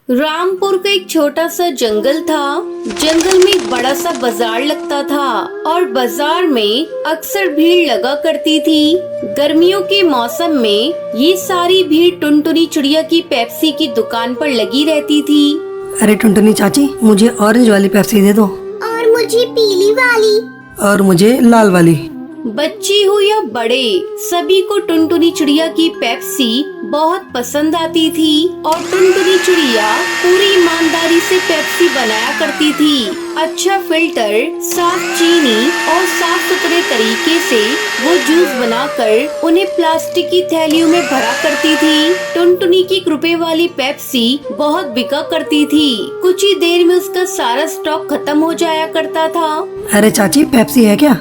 रामपुर का एक छोटा सा जंगल था। जंगल में एक बड़ा सा बाजार लगता था और बाजार में अक्सर भीड़ लगा करती थी। गर्मियों के मौसम में ये सारी भीड़ टुनटुनी चिड़िया की पेप्सी की दुकान पर लगी रहती थी। अरे टुनटुनी चाची, मुझे ऑरेंज वाली पेप्सी दे दो। और मुझे पीली वाली। और मुझे लाल वाली। बच्चे हो या बड़े, सभी को टुनटुनी चिड़िया की पेप्सी बहुत पसंद आती थी और टुनटुनी चिड़िया पूरी ईमानदारी से पेप्सी बनाया करती थी। अच्छा फिल्टर, साफ चीनी और साफ सुथरे तरीके से वो जूस बनाकर उन्हें प्लास्टिक की थैलियों में भरा करती थी। टुनटुनी की ₹1 वाली पेप्सी बहुत बिका करती थी। कुछ ही देर में उसका सारा स्टॉक खत्म हो जाया करता था। अरे चाची, पेप्सी है क्या?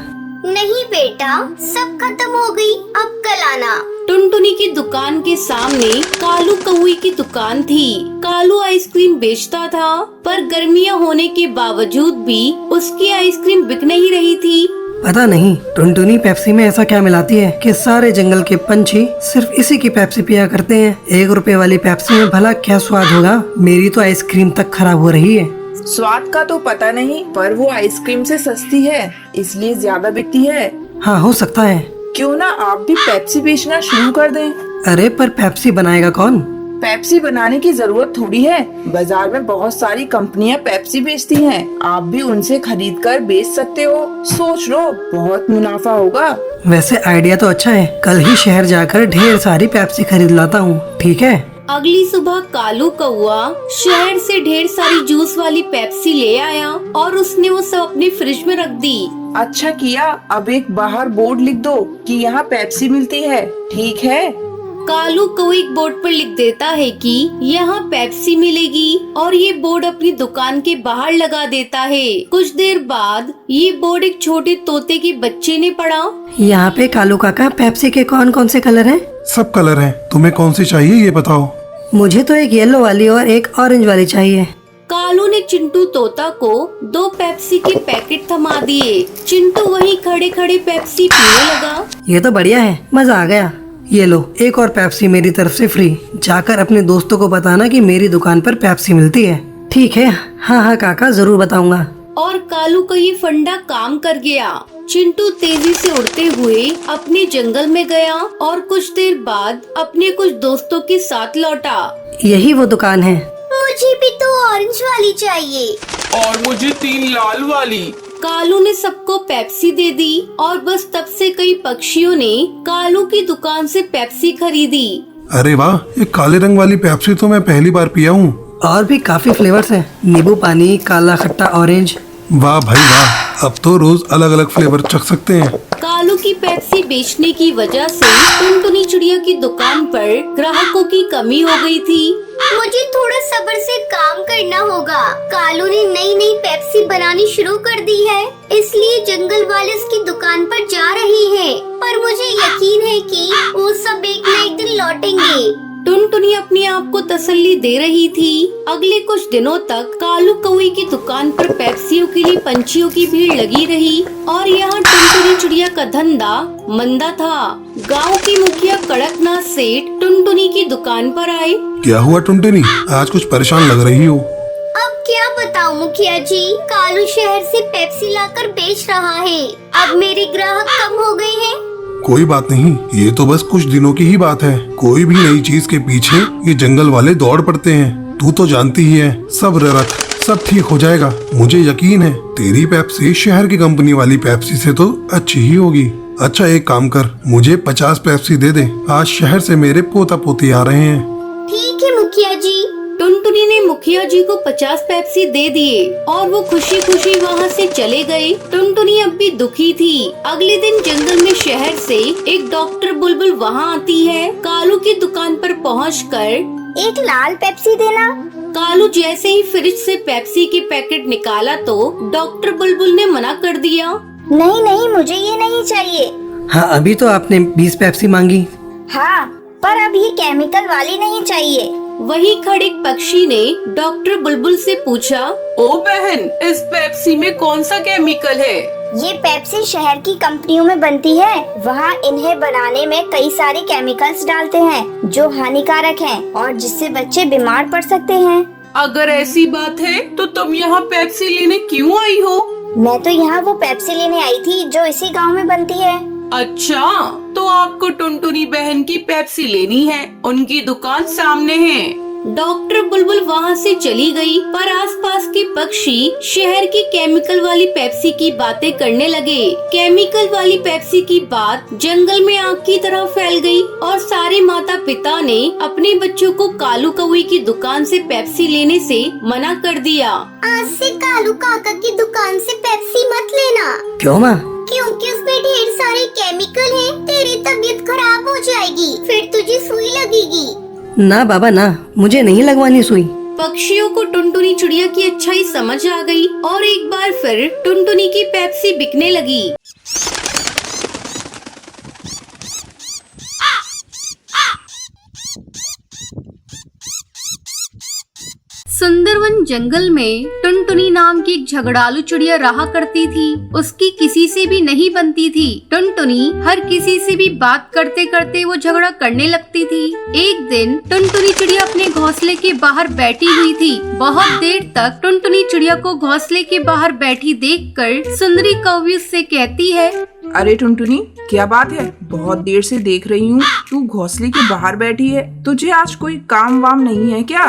नहीं बेटा, सब खत्म हो गई, अब कल आना। टुनटुनी की दुकान के सामने कालू कौवे की दुकान थी। कालू आइसक्रीम बेचता था, पर गर्मियां होने के बावजूद भी उसकी आइसक्रीम बिक नहीं रही थी। पता नहीं टुनटुनी पेप्सी में ऐसा क्या मिलाती है कि सारे जंगल के पंछी सिर्फ इसी की पेप्सी पिया करते हैं। ₹1 वाली पेप्सी में भला क्या स्वाद होगा? मेरी तो आइसक्रीम तक खराब हो रही है। स्वाद का तो पता नहीं, पर वो आइसक्रीम से सस्ती है, इसलिए ज्यादा बिकती है। हाँ, हो सकता है। क्यों ना आप भी पेप्सी बेचना शुरू कर दें। अरे पर पेप्सी बनाएगा कौन? पेप्सी बनाने की जरूरत थोड़ी है, बाजार में बहुत सारी कंपनियां पेप्सी बेचती हैं। आप भी उनसे खरीद कर बेच सकते हो। सोच लो, बहुत मुनाफा होगा। वैसे आइडिया तो अच्छा है, कल ही शहर जाकर ढेर सारी पेप्सी खरीद लाता हूँ। ठीक है। अगली सुबह कालू कौवा शहर से ढेर सारी जूस वाली पेप्सी ले आया और उसने वो सब अपनी फ्रिज में रख दी। अच्छा किया, अब एक बाहर बोर्ड लिख दो कि यहाँ पेप्सी मिलती है, ठीक है? कालू कौवा एक बोर्ड पर लिख देता है कि यहाँ पेप्सी मिलेगी और ये बोर्ड अपनी दुकान के बाहर लगा देता है। कुछ देर बाद ये बोर्ड एक छोटे तोते के बच्चे ने पढ़ा। यहाँ पे कालू काका, पेप्सी के कौन कौन से कलर हैं? सब कलर हैं। तुम्हें कौन सी चाहिए ये बताओ। मुझे तो एक येलो वाली और एक ऑरेंज वाली चाहिए। कालू ने चिंटू तोता को 2 पेप्सी के पैकेट थमा दिए। चिंटू वहीं खड़े खड़े पेप्सी पीने लगा। ये तो बढ़िया है, मजा आ गया। ये लो, एक और पेप्सी मेरी तरफ से फ्री। जाकर अपने दोस्तों को बताना कि मेरी दुकान पर पेप्सी मिलती है। ठीक है? हाँ हाँ काका, जरूर बताऊंगा। और कालू का ये फंडा काम कर गया। चिंटू तेजी से उड़ते हुए अपने जंगल में गया और कुछ देर बाद अपने कुछ दोस्तों के साथ लौटा। यही वो दुकान है। मुझे भी तो ऑरेंज वाली चाहिए। और मुझे 3 लाल वाली। कालू ने सबको पेप्सी दे दी और बस तब से कई पक्षियों ने कालू की दुकान से पेप्सी खरीदी। अरे वाह, ये काले रंग वाली पेप्सी तो मैं पहली बार पिया हूँ। और भी काफी फ्लेवर्स हैं, नींबू पानी, काला खट्टा, ऑरेंज। वाह भाई वाह, अब तो रोज अलग अलग फ्लेवर चख सकते हैं। कालू की पेप्सी बेचने की वजह से टुनटुनी चिड़िया की दुकान पर ग्राहकों की कमी हो गई थी। मुझे थोड़ा सब्र से काम करना होगा। कालू ने नई नई पेप्सी बनानी शुरू कर दी है, इसलिए जंगल वाले उसकी दुकान पर जा रहे हैं। पर मुझे यकीन है कि वो सब एक न एक दिन लौटेंगे। टुनटुनी अपने आप को तसल्ली दे रही थी। अगले कुछ दिनों तक कालू कौवे की दुकान पर पेप्सियों के लिए पंछियों की भीड़ लगी रही और यहाँ टुनटुनी चिड़िया का धंधा मंदा था। गांव की मुखिया कड़कनाथ सेठ टुनटुनी की दुकान पर आए। क्या हुआ टुनटुनी, आज कुछ परेशान लग रही हो? अब क्या बताऊं मुखिया जी, कालू शहर से पेप्सी लाकर बेच रहा है। अब मेरे ग्राहक कम हो गए हैं। कोई बात नहीं, ये तो बस कुछ दिनों की ही बात है। कोई भी नई चीज के पीछे ये जंगल वाले दौड़ पड़ते हैं। तू तो जानती ही है, सब्र रख, सब ठीक हो जाएगा। मुझे यकीन है तेरी पेप्सी शहर की कंपनी वाली पेप्सी से तो अच्छी ही होगी। अच्छा एक काम कर, मुझे 50 पेप्सी दे दे। आज शहर से मेरे पोता पोती आ रहे हैं। ठीक है मुखिया जी। टुनटुनी ने मुखिया जी को 50 पेप्सी दे दिए और वो खुशी खुशी वहाँ से चले गए। टुनटुनी अब भी दुखी थी। अगले दिन जंगल में शहर से एक डॉक्टर बुलबुल वहाँ आती है। कालू की दुकान पर पहुंचकर, एक लाल पेप्सी देना। कालू जैसे ही फ्रिज से पेप्सी के पैकेट निकाला तो डॉक्टर बुलबुल ने मना कर दिया। नहीं नहीं, मुझे ये नहीं चाहिए। हाँ, अभी तो आपने 20 पेप्सी मांगी। हाँ, पर अब ये केमिकल वाली नहीं चाहिए। वही खड़े पक्षी ने डॉक्टर बुलबुल से पूछा, ओ बहन, इस पेप्सी में कौन सा केमिकल है? ये पेप्सी शहर की कंपनियों में बनती है। वहाँ इन्हें बनाने में कई सारे केमिकल्स डालते हैं जो हानिकारक हैं और जिससे बच्चे बीमार पड़ सकते हैं। अगर ऐसी बात है तो तुम यहाँ पेप्सी लेने क्यों आई हो? मैं तो यहाँ वो पेप्सी लेने आई थी जो इसी गांव में बनती है। अच्छा, तो आपको टुनटुनी बहन की पेप्सी लेनी है, उनकी दुकान सामने है। डॉक्टर बुलबुल वहाँ से चली गई, पर आसपास के पक्षी शहर की केमिकल वाली पेप्सी की बातें करने लगे। केमिकल वाली पेप्सी की बात जंगल में आग की तरह फैल गई और सारे माता पिता ने अपने बच्चों को कालू कौवे की दुकान से पेप्सी लेने से मना कर दिया। आज से कालू काका की दुकान से पेप्सी मत लेना, क्यों माँ? क्योंकि उसमें ढेर सारे केमिकल हैं। तेरी तबीयत खराब हो जाएगी, फिर तुझे सुई लगेगी। ना बाबा ना, मुझे नहीं लगवानी सुई। पक्षियों को टुनटुनी चिड़िया की अच्छाई समझ आ गई और एक बार फिर टुनटुनी की पेप्सी बिकने लगी। सुंदरवन जंगल में टुनटुनी नाम की एक झगड़ालू चिड़िया रहा करती थी। उसकी किसी से भी नहीं बनती थी। टुनटुनी हर किसी से भी बात करते करते वो झगड़ा करने लगती थी। एक दिन टुनटुनी चिड़िया अपने घोंसले के बाहर बैठी हुई थी। बहुत देर तक टुनटुनी चिड़िया को घोंसले के बाहर बैठी देखकर सुंदरी कौवी उससे कहती है, अरे टुनटुनी, क्या बात है? बहुत देर से देख रही हूँ तू घोंसले के बाहर बैठी है। तुझे आज कोई काम वाम नहीं है क्या?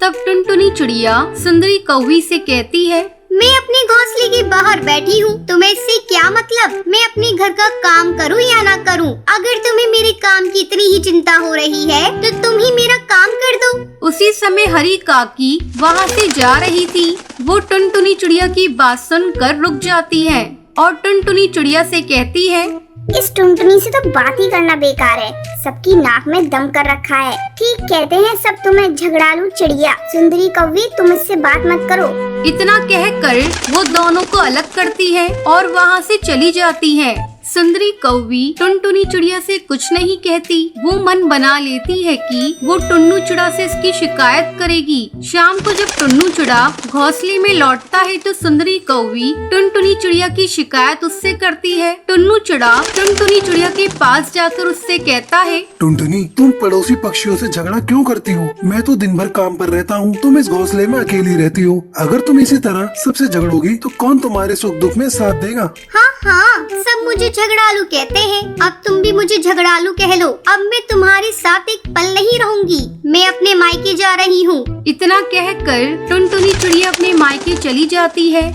तब टुनटुनी चिड़िया सुंदरी कौवी से कहती है, मैं अपने घोंसले के बाहर बैठी हूँ, तुम्हें इससे क्या मतलब? मैं अपने घर का काम करूँ या ना करूँ? अगर तुम्हें मेरे काम की इतनी ही चिंता हो रही है तो तुम ही मेरा काम कर दो। उसी समय हरी काकी वहाँ से जा रही थी। वो टुनटुनी चिड़िया की बात सुनकर रुक जाती है और टुनटुनी चिड़िया से कहती है, इस टुनटुनी से तो बात ही करना बेकार है, सबकी नाक में दम कर रखा है। ठीक कहते हैं सब तुम्हें झगड़ालू चिड़िया। सुंदरी कौवी, तुम इससे बात मत करो। इतना कहकर वो दोनों को अलग करती है और वहाँ से चली जाती है। सुंदरी कौवी टुनटुनी चिड़िया से कुछ नहीं कहती। वो मन बना लेती है कि वो टुन्नू चिड़ा से इसकी शिकायत करेगी। शाम को जब टुन्नू चिड़ा घोंसले में लौटता है तो सुंदरी कौवी टुनटुनी चिड़िया की शिकायत उससे करती है। टुन्नू चिड़ा टुनटुनी चिड़िया के पास जाकर उससे कहता है, टुनटुनी, तुम पड़ोसी पक्षियों से झगड़ा क्यों करती हो? मैं तो दिन भर काम पर रहता हूँ, तुम इस घोंसले में अकेली रहती हो। अगर तुम इसी तरह सबसे झगड़ोगी तो कौन तुम्हारे सुख दुख में साथ देगा? हाँ हाँ, सब मुझे झगड़ालू कहते हैं। अब तुम भी मुझे झगड़ालू कह लो। अब मैं तुम्हारे साथ एक पल नहीं रहूंगी। मैं अपने मायके जा रही हूँ। इतना कहकर टुनटुनी चिड़िया अपने मायके चली जाती है।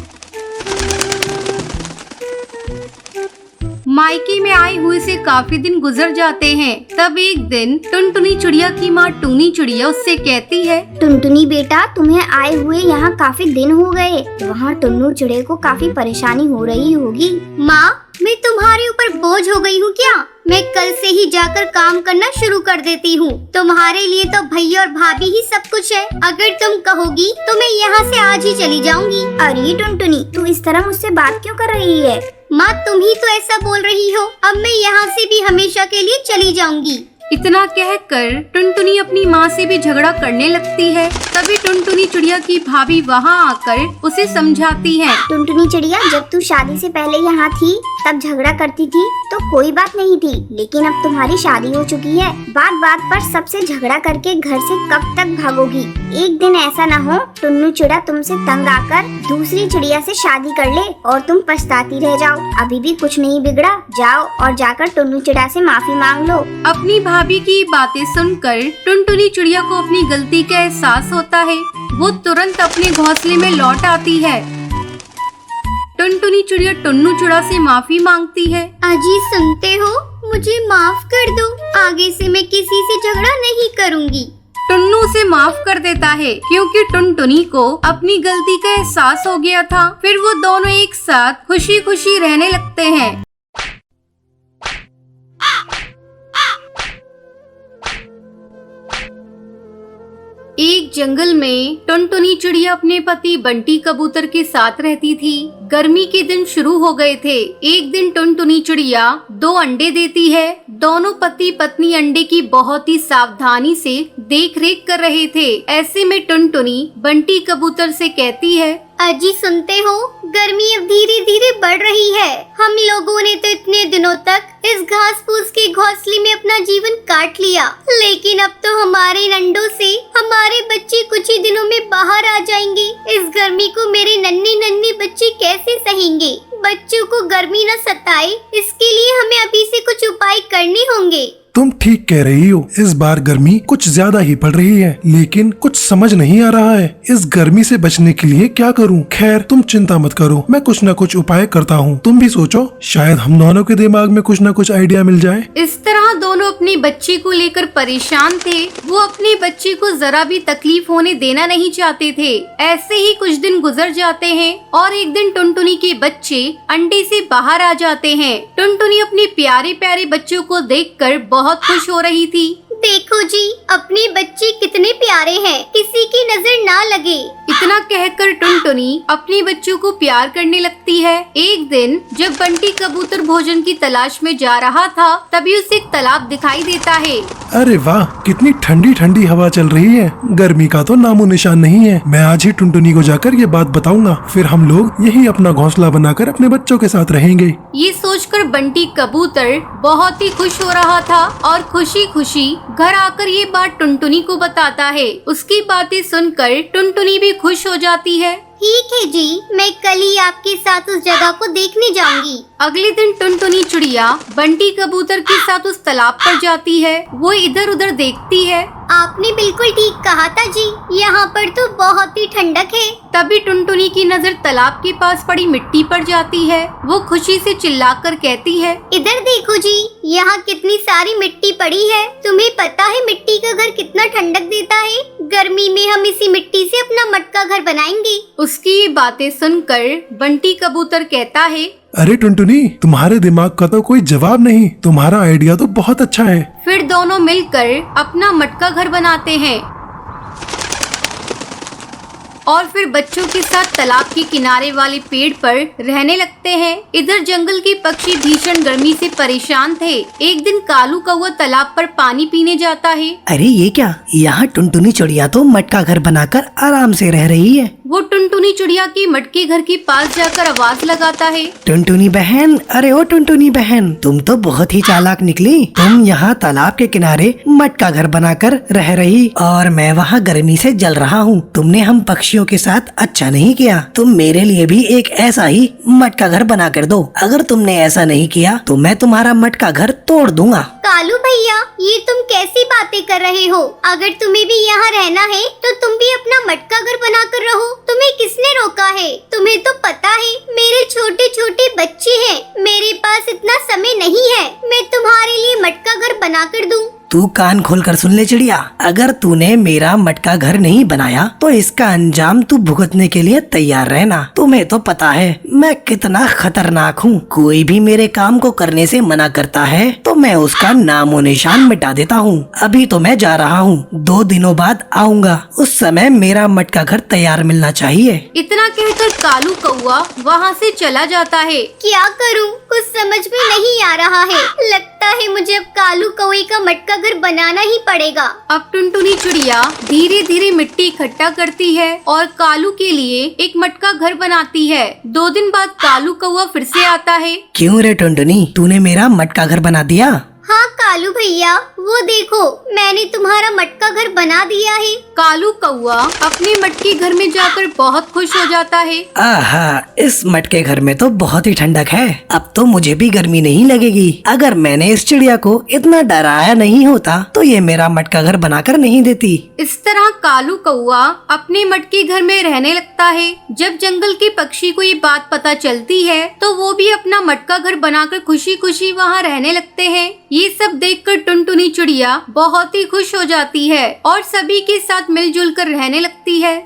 मायके में आए हुए से काफी दिन गुजर जाते हैं। तब एक दिन टुनटुनी चिड़िया की माँ टूनी चिड़िया उससे कहती है, टुनटुनी बेटा, तुम्हें आए हुए यहाँ काफी दिन हो गए। वहाँ टुन्नू चिड़े को काफी परेशानी हो रही होगी। माँ, मैं तुम्हारे ऊपर बोझ हो गई हूँ क्या? मैं कल से ही जाकर काम करना शुरू कर देती हूँ। तुम्हारे लिए तो भैया और भाभी ही सब कुछ है। अगर तुम कहोगी तो मैं यहाँ से आज ही चली जाऊंगी। अरे टुनटुनी, तू इस तरह मुझसे बात क्यों कर रही है? माँ, तुम ही तो ऐसा बोल रही हो। अब मैं यहाँ से भी हमेशा के लिए चली जाऊंगी। इतना कहकर टुनटुनी अपनी माँ से भी झगड़ा करने लगती है। तभी टुनटुनी चिड़िया की भाभी वहाँ आकर उसे समझाती है, टुनटुनी चिड़िया, जब तू शादी से पहले यहाँ थी तब झगड़ा करती थी तो कोई बात नहीं थी, लेकिन अब तुम्हारी शादी हो चुकी है। बात बात पर सबसे झगड़ा करके घर से कब तक भागोगी? एक दिन ऐसा न हो टुन्नू चिड़ा तुमसे तंग आकर दूसरी चिड़िया से शादी कर ले और तुम पछताती रह जाओ। अभी भी कुछ नहीं बिगड़ा, जाओ और जाकर टुन्नू चिड़ा से माफी मांग लो। अपनी भाभी की बातें सुनकर टुनटुनी चिड़िया को अपनी गलती का एहसास होता है। वो तुरंत अपने घोंसले में लौट आती है। टुनटुनी चिड़िया टुन्नू चिड़ा से माफी मांगती है। अजी, सुनते हो? मुझे माफ कर दो। आगे से मैं किसी से झगड़ा नहीं करूँगी। टुन्नू उसे माफ कर देता है क्योंकि टुनटुनी को अपनी गलती का एहसास हो गया था। फिर वो दोनों एक साथ खुशी खुशी रहने लगते हैं। एक जंगल में टुनटुनी चिड़िया अपने पति बंटी कबूतर के साथ रहती थी। गर्मी के दिन शुरू हो गए थे। एक दिन टुनटुनी चिड़िया 2 अंडे देती है। दोनों पति पत्नी अंडे की बहुत ही सावधानी से देख रेख कर रहे थे। ऐसे में टुनटुनी बंटी कबूतर से कहती है, अजी सुनते हो, गर्मी अब धीरे धीरे बढ़ रही है। हम लोगों ने तो इतने दिनों तक इस घास फूस के घोंसले में अपना जीवन काट लिया, लेकिन अब तो हमारे अंडों से हमारे बच्चे कुछ ही दिनों में बाहर आ जाएंगे। इस गर्मी को मेरे नन्हे नन्हे बच्चे कैसे सहेंगे? बच्चों को गर्मी न सताए, इसके लिए हमें अभी से कुछ उपाय करने होंगे। तुम ठीक कह रही हो, इस बार गर्मी कुछ ज्यादा ही पड़ रही है, लेकिन कुछ समझ नहीं आ रहा है इस गर्मी से बचने के लिए क्या करूं। खैर तुम चिंता मत करो, मैं कुछ न कुछ उपाय करता हूं। तुम भी सोचो, शायद हम दोनों के दिमाग में कुछ न कुछ आइडिया मिल जाए। इस तरह दोनों अपने बच्चे को लेकर परेशान थे। वो अपने बच्चे को जरा भी तकलीफ होने देना नहीं चाहते थे। ऐसे ही कुछ दिन गुजर जाते हैं और एक दिन टुनटुनी के बच्चे अंडे से बाहर आ जाते हैं। टुनटुनी अपने प्यारे प्यारे बच्चों को देखकर बहुत खुश हो रही थी। देखो जी, अपने बच्चे कितने प्यारे हैं, किसी की नजर ना लगे। इतना कहकर टुनटुनी अपने बच्चों को प्यार करने लगती है। एक दिन जब बंटी कबूतर भोजन की तलाश में जा रहा था, तभी उसे एक तालाब दिखाई देता है। अरे वाह, कितनी ठंडी ठंडी हवा चल रही है। गर्मी का तो नामो निशान नहीं है। मैं आज ही टुनटुनी को जाकर ये बात बताऊंगा, फिर हम लोग यही अपना घोंसला बनाकर अपने बच्चों के साथ रहेंगे। ये सोचकर बंटी कबूतर बहुत ही खुश हो रहा था और खुशी खुशी घर आकर ये बात टुनटुनी को बताता है। उसकी बातें सुनकर टुनटुनी भी खुश हो जाती है। ठीक है जी, मैं कल ही आपके साथ उस जगह को देखने जाऊंगी। अगले दिन टुनटुनी चिड़िया बंटी कबूतर के साथ उस तालाब पर जाती है। वो इधर उधर देखती है। आपने बिल्कुल ठीक कहा था जी, यहाँ पर तो बहुत ही ठंडक है। तभी टुनटुनी की नजर तालाब के पास पड़ी मिट्टी पर जाती है। वो खुशी से चिल्लाकर कहती है, इधर देखो जी, यहाँ कितनी सारी मिट्टी पड़ी है। तुम्हें पता है मिट्टी का घर कितना ठंडक देता है? गर्मी में हम इसी मिट्टी से अपना मटका घर बनाएंगे। उसकी ये बातें सुनकर बंटी कबूतर कहता है, अरे टुनटुनी, तुम्हारे दिमाग का तो कोई जवाब नहीं। तुम्हारा आइडिया तो बहुत अच्छा है। फिर दोनों मिलकर अपना मटका घर बनाते हैं और फिर बच्चों के साथ तालाब के किनारे वाले पेड़ पर रहने लगते हैं। इधर जंगल के पक्षी भीषण गर्मी से परेशान थे। एक दिन कालू कौवा तालाब पर पानी पीने जाता है। अरे ये क्या, यहाँ टुनटुनी चिड़िया तो मटका घर बनाकर आराम से रह रही है। वो टुनटुनी चिड़िया के मटके घर के पास जाकर आवाज लगाता है, टुनटुनी बहन, अरे ओ टुनटुनी बहन, तुम तो बहुत ही चालाक निकली। तुम यहाँ तालाब के किनारे मटका घर बनाकर रह रही और मैं वहाँ गर्मी से जल रहा हूँ। तुमने हम पक्षियों के साथ अच्छा नहीं किया। तुम मेरे लिए भी एक ऐसा ही मटका घर बना कर दो। अगर तुमने ऐसा नहीं किया तो मैं तुम्हारा मटका घर तोड़ दूंगा। कालू भैया, ये तुम कैसी बातें कर रहे हो? अगर तुम्हें भी यहाँ रहना है तो तुम भी अपना मटका घर बना कर रहो। तुम्हें किसने रोका है? तुम्हें तो पता है मेरे छोटे छोटे बच्चे हैं, मेरे पास इतना समय नहीं है मैं तुम्हारे लिए मटका घर बना कर दूं। तू कान खोल कर सुन ले चिड़िया, अगर तूने मेरा मटका घर नहीं बनाया तो इसका अंजाम तू भुगतने के लिए तैयार रहना। तुम्हें तो पता है मैं कितना खतरनाक हूँ। कोई भी मेरे काम को करने से मना करता है तो मैं उसका नामो निशान मिटा देता हूँ। अभी तो मैं जा रहा हूँ, 2 दिनों बाद आऊँगा। उस समय मेरा मटका घर तैयार मिलना चाहिए। इतना कहकर कालू कौवा वहाँ से चला जाता है। क्या करूं? कुछ समझ में नहीं आ रहा है। लगता है मुझे अब कालू कौवे का मटका घर बनाना ही पड़ेगा। अब टुनटुनी चिड़िया धीरे धीरे मिट्टी इकट्ठा करती है और कालू के लिए एक मटका घर बनाती है। 2 दिन बाद कालू कौवा फिर से आता है। क्यों रे टुनटुनी, तूने मेरा मटका घर बना दिया? हाँ कालू भैया, वो देखो मैंने तुम्हारा मटका घर बना दिया है। कालू कौवा अपने मटके घर में जाकर बहुत खुश हो जाता है। आहा, इस मटके घर में तो बहुत ही ठंडक है। अब तो मुझे भी गर्मी नहीं लगेगी। अगर मैंने इस चिड़िया को इतना डराया नहीं होता तो ये मेरा मटका घर बनाकर नहीं देती। इस तरह कालू कौवा अपने मटके घर में रहने लगता है। जब जंगल के पक्षी को ये बात पता चलती है तो वो भी अपना मटका घर बनाकर खुशी खुशी वहाँ रहने लगते हैं। ये सब देखकर टुनटुनी चिड़िया बहुत ही खुश हो जाती है और सभी के साथ मिलजुल कर रहने लगती है।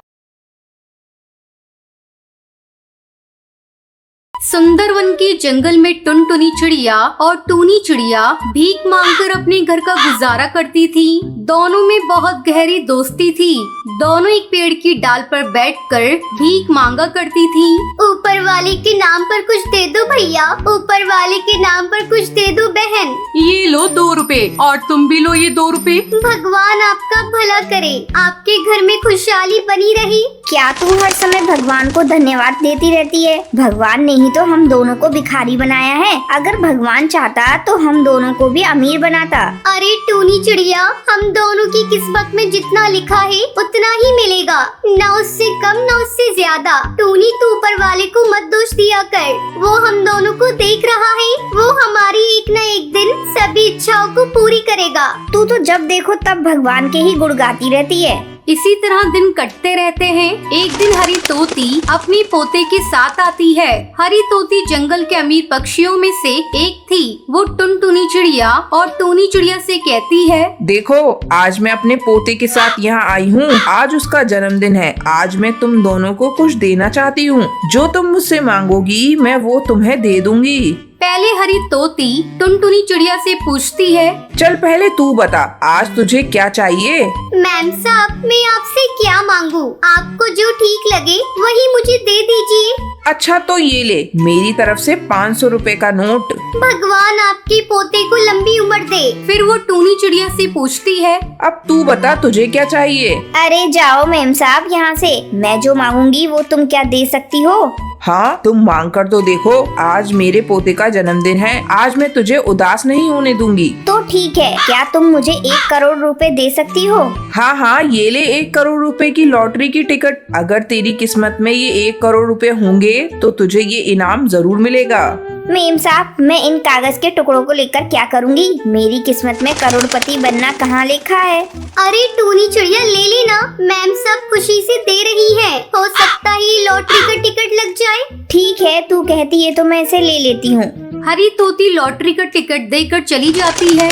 सुंदर वन के जंगल में टुनटुनी चिड़िया और टूनी चिड़िया भीख मांगकर अपने घर का गुजारा करती थी। दोनों में बहुत गहरी दोस्ती थी। दोनों एक पेड़ की डाल पर बैठकर भीख मांगा करती थी। ऊपर वाले के नाम पर कुछ दे दो भैया, ऊपर वाले के नाम पर कुछ दे दो बहन। ये लो 2 रुपए और तुम भी लो ये 2 रुपए। भगवान आपका भला करे, आपके घर में खुशहाली बनी रही। क्या तू हर समय भगवान को धन्यवाद देती रहती है? भगवान ने ही तो हम दोनों को भिखारी बनाया है। अगर भगवान चाहता तो हम दोनों को भी अमीर बनाता। अरे टूनी चिड़िया, हम दोनों की किस्मत में जितना लिखा है उतना ही मिलेगा, न उससे कम न उससे ज्यादा। टूनी तू ऊपर वाले को मत दोष दिया कर, वो हम दोनों को देख रहा है। वो हमारी एक न एक दिन सभी इच्छाओं को पूरी करेगा। तू तो जब देखो तब भगवान के ही गुण गाती रहती है। इसी तरह दिन कटते रहते हैं। एक दिन हरी तोती अपनी पोते के साथ आती है। हरी तोती जंगल के अमीर पक्षियों में से एक थी। वो टुनटुनी चिड़िया और टूनी चिड़िया से कहती है, देखो आज मैं अपने पोते के साथ यहाँ आई हूँ। आज उसका जन्मदिन है। आज मैं तुम दोनों को कुछ देना चाहती हूँ। जो तुम मुझसे मांगोगी मैं वो तुम्हें दे दूंगी। पहले हरी तोती टुनटुनी चिड़िया से पूछती है, चल पहले तू बता, आज तुझे क्या चाहिए? मैम साहब, मैं आपसे क्या मांगू? आपको जो ठीक लगे वही मुझे दे दीजिए। अच्छा तो ये ले, मेरी तरफ से 500 रुपए का नोट। भगवान आपके पोते को लंबी उम्र दे। फिर वो टूनी चिड़िया से पूछती है, अब तू बता तुझे क्या चाहिए? अरे जाओ मैम साहब यहाँ से। मैं जो मांगूंगी वो तुम क्या दे सकती हो? हाँ तुम मांग कर तो देखो। आज मेरे पोते का जन्मदिन है। आज मैं तुझे उदास नहीं होने दूंगी। तो ठीक है, क्या तुम मुझे 1 करोड़ रुपए दे सकती हो? हाँ हाँ, ये ले 1 करोड़ रुपए की लॉटरी की टिकट। अगर तेरी किस्मत में ये 1 करोड़ रुपए होंगे तो तुझे ये इनाम जरूर मिलेगा। मेम साहब, मैं इन कागज के टुकड़ों को लेकर क्या करूंगी? मेरी किस्मत में करोड़पति बनना कहाँ लिखा है? अरे टूनी चिड़िया ले लेना, मैम सब खुशी से दे रही है। हो सकता है ये लॉटरी का टिकट लग जाए। ठीक है, तू कहती है तो मैं इसे ले लेती हूँ। हरी तोती लॉटरी का टिकट देकर चली जाती है।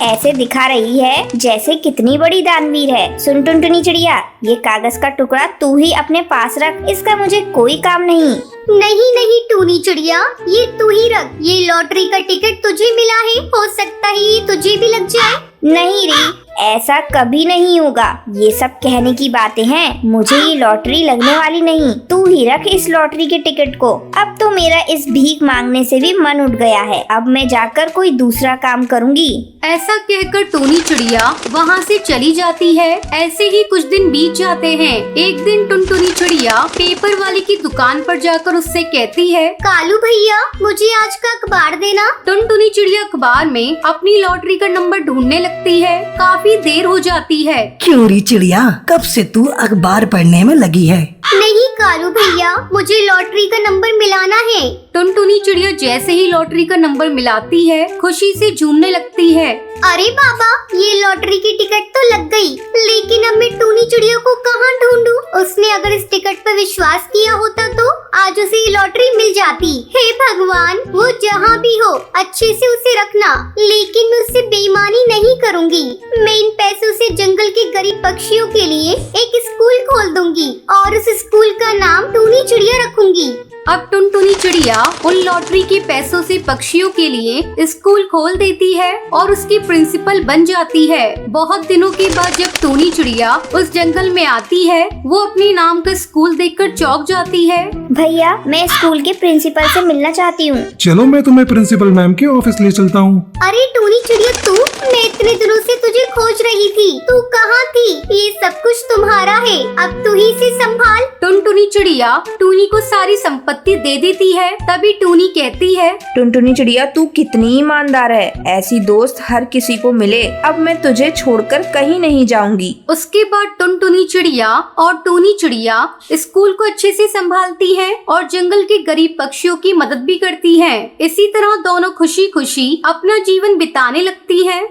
ऐसे दिखा रही है जैसे कितनी बड़ी दानवीर है। सुन टुनटुनी चिड़िया, ये कागज का टुकड़ा तू ही अपने पास रख। इसका मुझे कोई काम नहीं। नहीं नहीं टूनी चिड़िया, ये तू ही रख। ये लॉटरी का टिकट तुझे मिला है, हो सकता है ये तुझे भी लग जाए। नहीं री, ऐसा कभी नहीं होगा। ये सब कहने की बातें हैं। मुझे ये लॉटरी लगने वाली नहीं। तू ही रख इस लॉटरी के टिकट को। अब तो मेरा इस भीख मांगने से भी मन उठ गया है। अब मैं जाकर कोई दूसरा काम करूंगी। ऐसा कहकर टूनी चिड़िया वहाँ से चली जाती है। ऐसे ही कुछ दिन बीत जाते हैं। एक दिन टुनटुनी चिड़िया पेपर वाले की दुकान पर जाकर उससे कहती है, कालू भैया, मुझे आज का अखबार देना। टुनटुनी चिड़िया अखबार में अपनी लॉटरी का नंबर ढूंढने लगती है। काफी देर हो जाती है। क्यों री चिड़िया, कब से तू अखबार पढ़ने में लगी है? नहीं कालू भैया, मुझे लॉटरी का नंबर मिलाना है। टुनटुनी चिड़िया जैसे ही लॉटरी का नंबर मिलाती है, खुशी से झूमने लगती है। अरे बाबा, ये लॉटरी की टिकट तो लग गई, लेकिन अब मैं टूनी चिड़िया को कहाँ ढूंढूं? उसने अगर इस टिकट पर विश्वास किया होता तो आज उसे ये लॉटरी मिल जाती। हे भगवान, वो जहाँ भी हो अच्छे से उसे रखना। लेकिन मैं उससे बेईमानी नहीं करूँगी। मैं इन पैसों से जंगल के गरीब पक्षियों के लिए एक स्कूल खोल दूंगी और उस स्कूल का नाम टूनी चिड़िया रखूंगी। अब टुनटुनी चिड़िया उन लॉटरी के पैसों से पक्षियों के लिए स्कूल खोल देती है और उसकी प्रिंसिपल बन जाती है। बहुत दिनों के बाद जब टूनी चिड़िया उस जंगल में आती है, वो अपने नाम का स्कूल देखकर चौंक जाती है। भैया, मैं स्कूल के प्रिंसिपल से मिलना चाहती हूँ। चलो मैं तुम्हें प्रिंसिपल मैम के ऑफिस ले चलता हूँ। अरे टूनी चिड़िया, तू, मैं इतने दिनों से तुझे खोज रही थी। तू कहाँ थी? ये सब कुछ तुम्हारा है, अब तू ही से संभाल। टुनटुनी चिड़िया टूनी को सारी संपत्ति दे देती है। तभी टूनी कहती है, टुनटुनी चिड़िया, तू कितनी ईमानदार है। ऐसी दोस्त हर किसी को मिले। अब मैं तुझे छोड़कर कहीं नहीं जाऊंगी। उसके बाद टुनटुनी चिड़िया और टूनी चिड़िया स्कूल को अच्छे से संभालती हैं और जंगल के गरीब पक्षियों की मदद भी करती हैं। इसी तरह दोनों खुशी खुशी अपना जीवन बिताने लगती हैं।